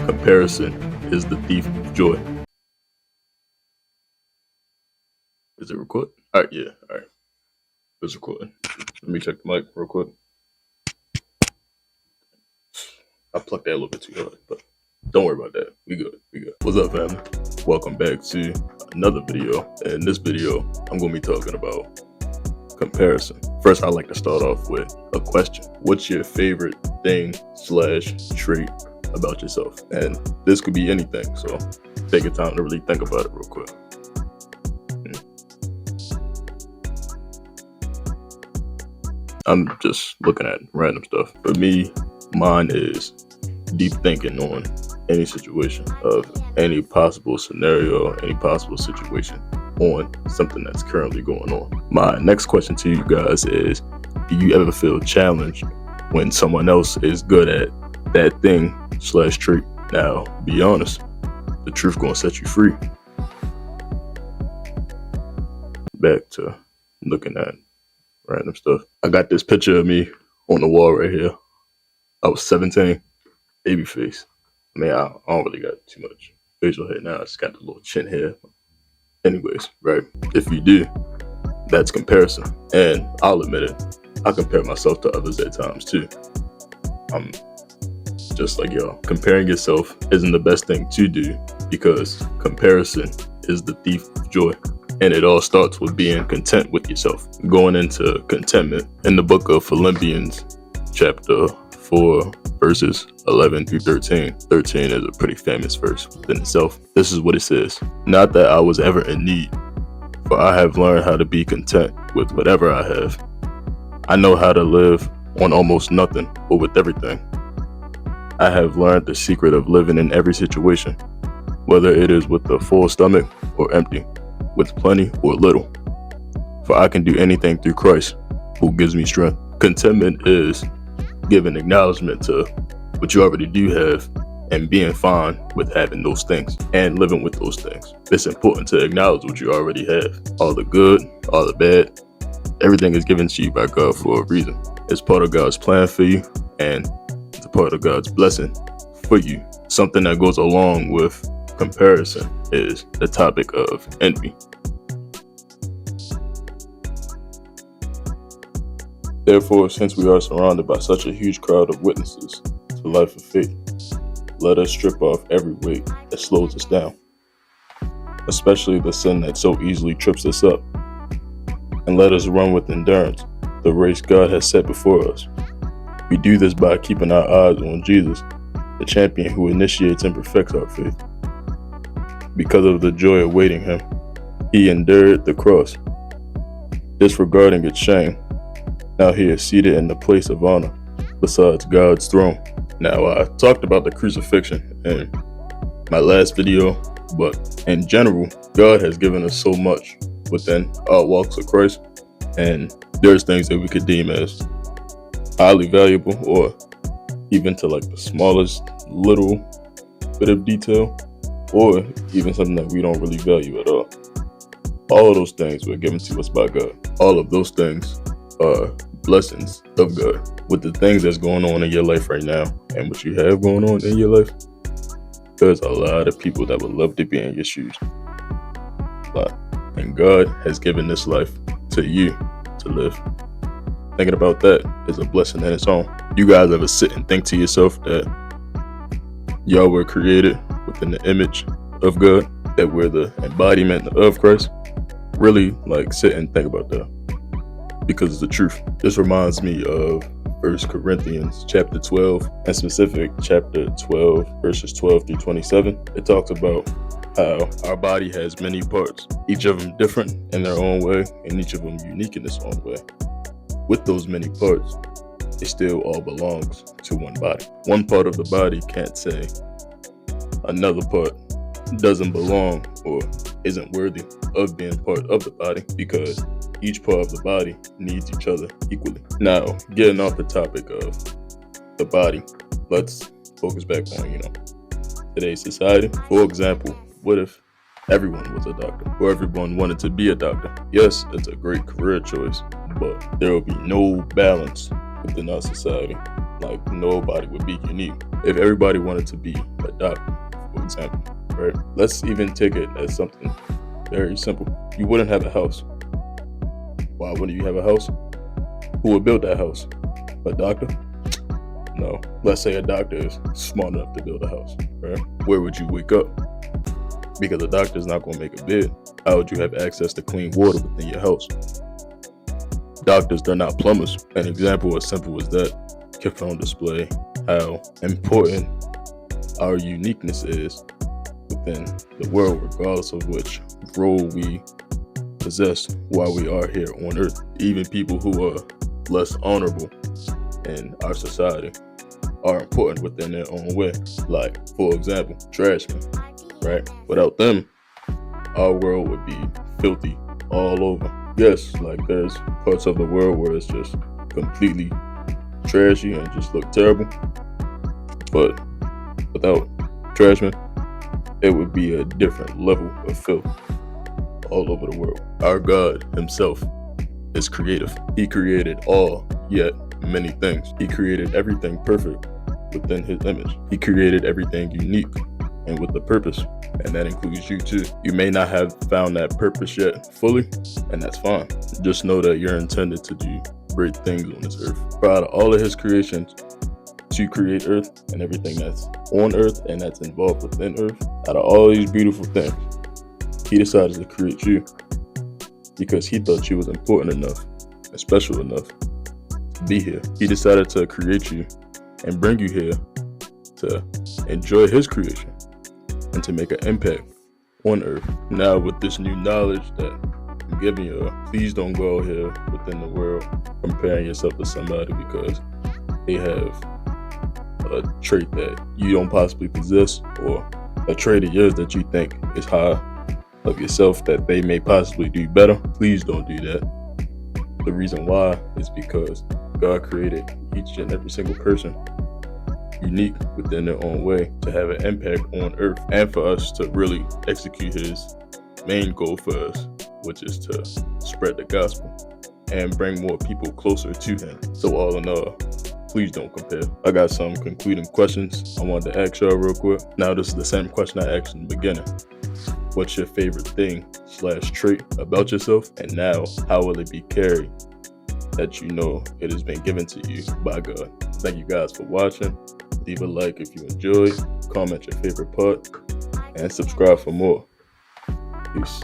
Comparison is the thief of joy. Is it recording? All right, yeah, all right. It's recording. Let me check the mic real quick. I plucked that a little bit too hard, but don't worry about that. We good. What's up, family? Welcome back to another video. In this video, I'm going to be talking about comparison. First, I'd like to start off with a question. What's your favorite thing / trait about yourself? And this could be anything, so take your time to really think about it real quick. I'm just looking at random stuff. For me, mine is deep thinking on any situation of any possible scenario, any possible situation on something that's currently going on. My next question to you guys is, do you ever feel challenged when someone else is good at that thing / trait? Now, be honest, the truth gonna set you free. Back to looking at random stuff. I got this picture of me on the wall right here. I was 17, baby face. I mean, I don't really got too much facial hair now. I just got the little chin hair. Anyways, right? If you do, that's comparison. And I'll admit it, I compare myself to others at times too. I'm just like y'all. Comparing yourself isn't the best thing to do because comparison is the thief of joy. And it all starts with being content with yourself. Going into contentment in the book of Philippians, chapter 4, verses 11 through 13. 13 is a pretty famous verse within itself. This is what it says. Not that I was ever in need, for I have learned how to be content with whatever I have. I know how to live on almost nothing, but with everything. I have learned the secret of living in every situation, whether it is with a full stomach or empty, with plenty or little. For I can do anything through Christ, who gives me strength. Contentment is giving acknowledgement to what you already do have and being fine with having those things and living with those things. It's important to acknowledge what you already have. All the good, all the bad, everything is given to you by God for a reason. It's part of God's plan for you, and it's a part of God's blessing for you. Something that goes along with comparison is the topic of envy. Therefore, since we are surrounded by such a huge crowd of witnesses to life of faith, let us strip off every weight that slows us down, especially the sin that so easily trips us up, and let us run with endurance the race God has set before us. We do this by keeping our eyes on Jesus, the champion who initiates and perfects our faith. Because of the joy awaiting him, he endured the cross, disregarding its shame. Now he is seated in the place of honor besides God's throne. Now, I talked about the crucifixion in my last video, but in general, God has given us so much within our walks of Christ, and there's things that we could deem as highly valuable, or even to like the smallest little bit of detail, or even something that we don't really value at all. All of those things were given to us by God. All of those things are blessings of God. With the things that's going on in your life right now and what you have going on in your life, there's a lot of people that would love to be in your shoes. And God has given this life to you to live. Thinking about that is a blessing in its own. You guys ever sit and think to yourself that y'all were created within the image of God, that we're the embodiment of Christ? Really, like, sit and think about that, because it's the truth. This reminds me of 1 Corinthians chapter 12, and specific chapter 12, verses 12 through 27. It talks about how our body has many parts, each of them different in their own way, and each of them unique in its own way. With those many parts, it still all belongs to one body. One part of the body can't say another part doesn't belong or isn't worthy of being part of the body, because each part of the body needs each other equally. Now, getting off the topic of the body, let's focus back on, today's society. For example, what if everyone was a doctor, or everyone wanted to be a doctor? Yes, it's a great career choice, but there will be no balance within our society Like, nobody would be unique. If everybody wanted to be a doctor, for example, right? Let's even take it as something very simple. You wouldn't have a house. Why wouldn't you have a house? Who would build that house? A doctor? No. Let's say a doctor is smart enough to build a house, right? Where would you wake up? Because a doctor's not going to make a bed. How would you have access to clean water within your house? Doctors, they're not plumbers. An example as simple as that kept on display how important our uniqueness is within the world, regardless of which role we possess while we are here on earth. Even people who are less honorable in our society are important within their own way. Like, for example, trashmen, right? Without them, our world would be filthy all over. Yes, like there's parts of the world where it's just completely trashy and just look terrible. But without trashmen, it would be a different level of filth all over the world. Our God himself is creative. He created all, yet many things. He created everything perfect within his image. He created everything unique and with a purpose, and that includes you too. You may not have found that purpose yet fully, and that's fine. Just know that you're intended to do great things on this earth. But out of all of his creations to create earth and everything that's on earth and that's involved within earth, out of all these beautiful things, he decided to create you because he thought you was important enough and special enough to be here. He decided to create you and bring you here to enjoy his creation and to make an impact on earth. Now, with this new knowledge that I'm giving you, please don't go out here within the world comparing yourself to somebody because they have a trait that you don't possibly possess, or a trait of yours that you think is high of yourself that they may possibly do better. Please don't do that. The reason why is because God created each and every single person unique within their own way to have an impact on earth, and for us to really execute his main goal for us, which is to spread the gospel and bring more people closer to him. So all in all, please don't compare. I got some concluding questions I wanted to ask y'all real quick. Now, this is the same question I asked in the beginning. What's your favorite thing / trait about yourself? And now, how will it be carried that you know it has been given to you by God? Thank you guys for watching. Leave a like if you enjoyed, comment your favorite part, and subscribe for more. Peace.